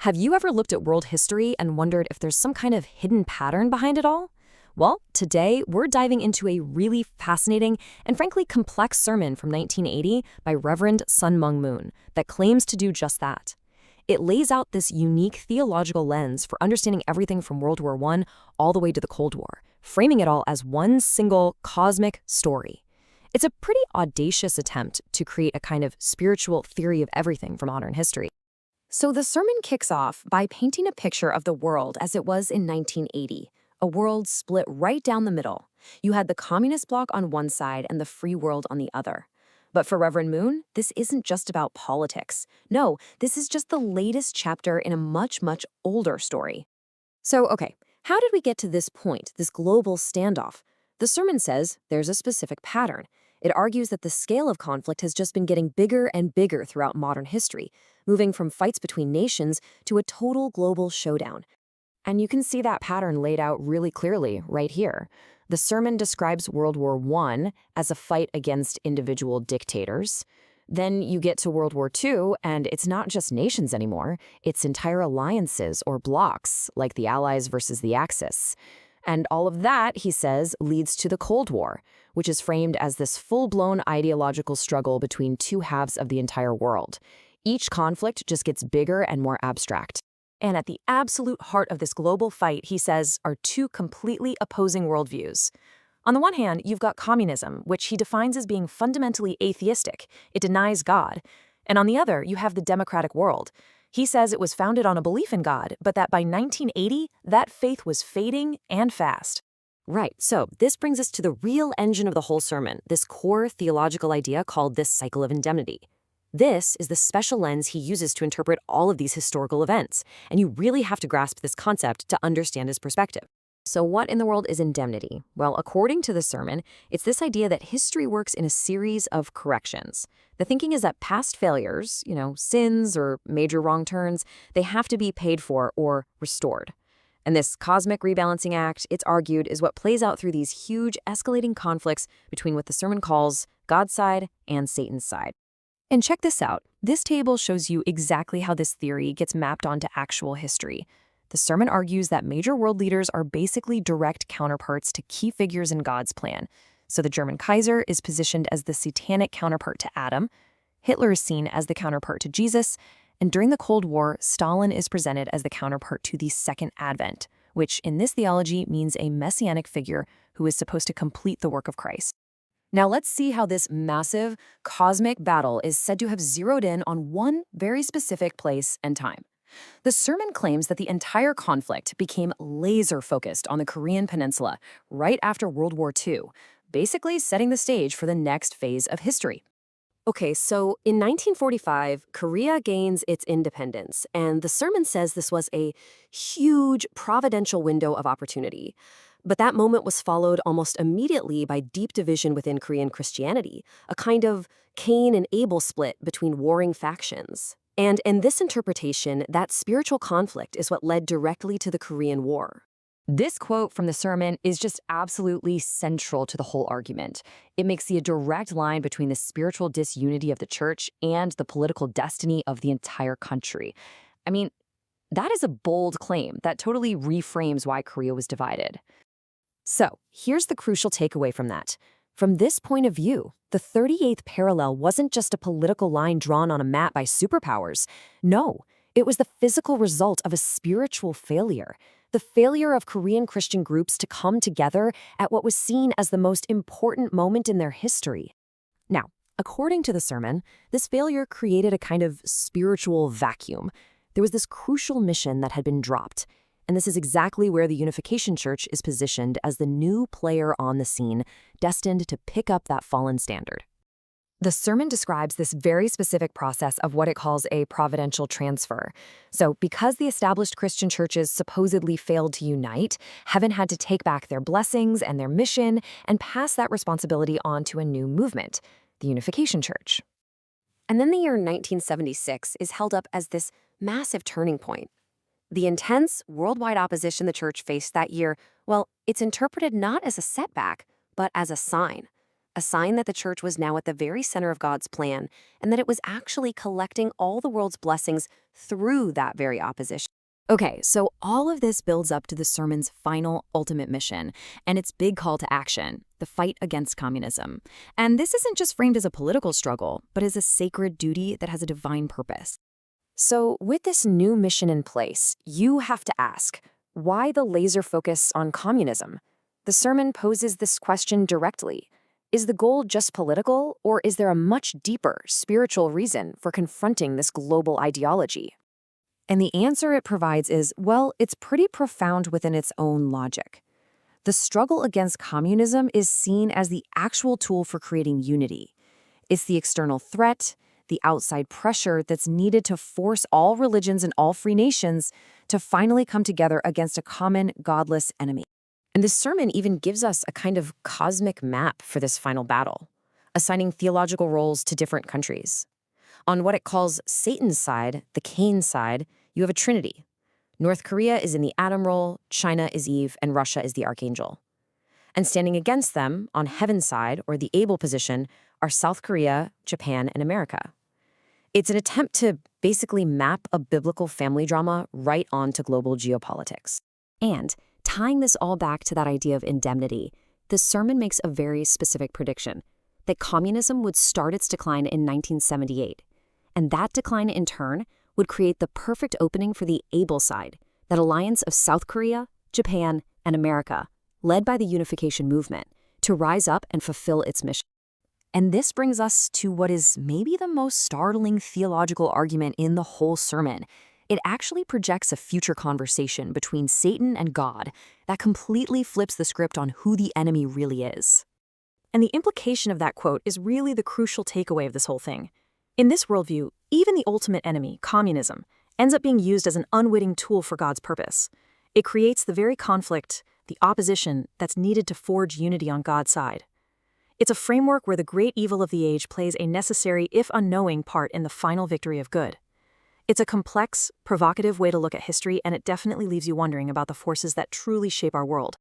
Have you ever looked at world history and wondered if there's some kind of hidden pattern behind it all? Well, today we're diving into a really fascinating and frankly complex sermon from 1980 by Reverend Sun Myung Moon that claims to do just that. It lays out this unique theological lens for understanding everything from World War I all the way to the Cold War, framing it all as one single cosmic story. It's a pretty audacious attempt to create a kind of spiritual theory of everything from modern history. So the sermon kicks off by painting a picture of the world as it was in 1980, a world split right down the middle. You had the communist bloc on one side and the free world on the other. But for Reverend Moon, this isn't just about politics. No, this is just the latest chapter in a much, much older story. So, okay, how did we get to this point, this global standoff? The sermon says there's a specific pattern. It argues that the scale of conflict has just been getting bigger and bigger throughout modern history, moving from fights between nations to a total global showdown. And you can see that pattern laid out really clearly right here. The sermon describes World War I as a fight against individual dictators. Then you get to World War II, and it's not just nations anymore. It's entire alliances or blocs, like the Allies versus the Axis. And all of that, he says, leads to the Cold War, which is framed as this full-blown ideological struggle between two halves of the entire world. Each conflict just gets bigger and more abstract. And at the absolute heart of this global fight, he says, are two completely opposing worldviews. On the one hand, you've got communism, which he defines as being fundamentally atheistic. It denies God. And on the other, you have the democratic world. He says it was founded on a belief in God, but that by 1980, that faith was fading and fast. Right, so this brings us to the real engine of the whole sermon, this core theological idea called this cycle of indemnity. This is the special lens he uses to interpret all of these historical events, and you really have to grasp this concept to understand his perspective. So what in the world is indemnity? Well, according to the sermon, it's this idea that history works in a series of corrections. The thinking is that past failures, sins or major wrong turns, they have to be paid for or restored. And this cosmic rebalancing act, it's argued, is what plays out through these huge escalating conflicts between what the sermon calls God's side and Satan's side. And check this out. This table shows you exactly how this theory gets mapped onto actual history. The sermon argues that major world leaders are basically direct counterparts to key figures in God's plan. So the German Kaiser is positioned as the satanic counterpart to Adam, Hitler is seen as the counterpart to Jesus, and during the Cold War, Stalin is presented as the counterpart to the Second Advent, which in this theology means a messianic figure who is supposed to complete the work of Christ. Now let's see how this massive, cosmic battle is said to have zeroed in on one very specific place and time. The sermon claims that the entire conflict became laser-focused on the Korean Peninsula right after World War II, basically setting the stage for the next phase of history. Okay, so in 1945, Korea gains its independence, and the sermon says this was a huge providential window of opportunity. But that moment was followed almost immediately by deep division within Korean Christianity, a kind of Cain and Abel split between warring factions. And in this interpretation, that spiritual conflict is what led directly to the Korean War. This quote from the sermon is just absolutely central to the whole argument. It makes the direct line between the spiritual disunity of the church and the political destiny of the entire country. I mean, that is a bold claim that totally reframes why Korea was divided. So, here's the crucial takeaway from that. From this point of view, the 38th parallel wasn't just a political line drawn on a map by superpowers. No, it was the physical result of a spiritual failure. The failure of Korean Christian groups to come together at what was seen as the most important moment in their history. Now, according to the sermon, this failure created a kind of spiritual vacuum. There was this crucial mission that had been dropped. And this is exactly where the Unification Church is positioned as the new player on the scene, destined to pick up that fallen standard. The sermon describes this very specific process of what it calls a providential transfer. So because the established Christian churches supposedly failed to unite, heaven had to take back their blessings and their mission and pass that responsibility on to a new movement, the Unification Church. And then the year 1976 is held up as this massive turning point. The intense worldwide opposition the church faced that year, well, it's interpreted not as a setback, but as a sign. a sign that the church was now at the very center of God's plan and that it was actually collecting all the world's blessings through that very opposition. Okay, so all of this builds up to the sermon's final, ultimate mission and its big call to action, the fight against communism. And this isn't just framed as a political struggle, but as a sacred duty that has a divine purpose. So with this new mission in place, you have to ask, why the laser focus on communism? The sermon poses this question directly. Is the goal just political, or is there a much deeper spiritual reason for confronting this global ideology? And the answer it provides is, well, it's pretty profound within its own logic. The struggle against communism is seen as the actual tool for creating unity. It's the external threat, the outside pressure that's needed to force all religions and all free nations to finally come together against a common, godless enemy. And this sermon even gives us a kind of cosmic map for this final battle, assigning theological roles to different countries. On what it calls Satan's side, the Cain side, you have a trinity. North Korea is in the Adam role, China is Eve, and Russia is the archangel. And standing against them, on heaven's side, or the Abel position, are South Korea, Japan, and America. It's an attempt to basically map a biblical family drama right onto global geopolitics. And tying this all back to that idea of indemnity, the sermon makes a very specific prediction, that communism would start its decline in 1978. And that decline, in turn, would create the perfect opening for the Abel side, that alliance of South Korea, Japan, and America, led by the unification movement, to rise up and fulfill its mission. And this brings us to what is maybe the most startling theological argument in the whole sermon. It actually projects a future conversation between Satan and God that completely flips the script on who the enemy really is. And the implication of that quote is really the crucial takeaway of this whole thing. In this worldview, even the ultimate enemy, communism, ends up being used as an unwitting tool for God's purpose. It creates the very conflict, the opposition that's needed to forge unity on God's side. It's a framework where the great evil of the age plays a necessary, if unknowing, part in the final victory of good. It's a complex, provocative way to look at history, and it definitely leaves you wondering about the forces that truly shape our world.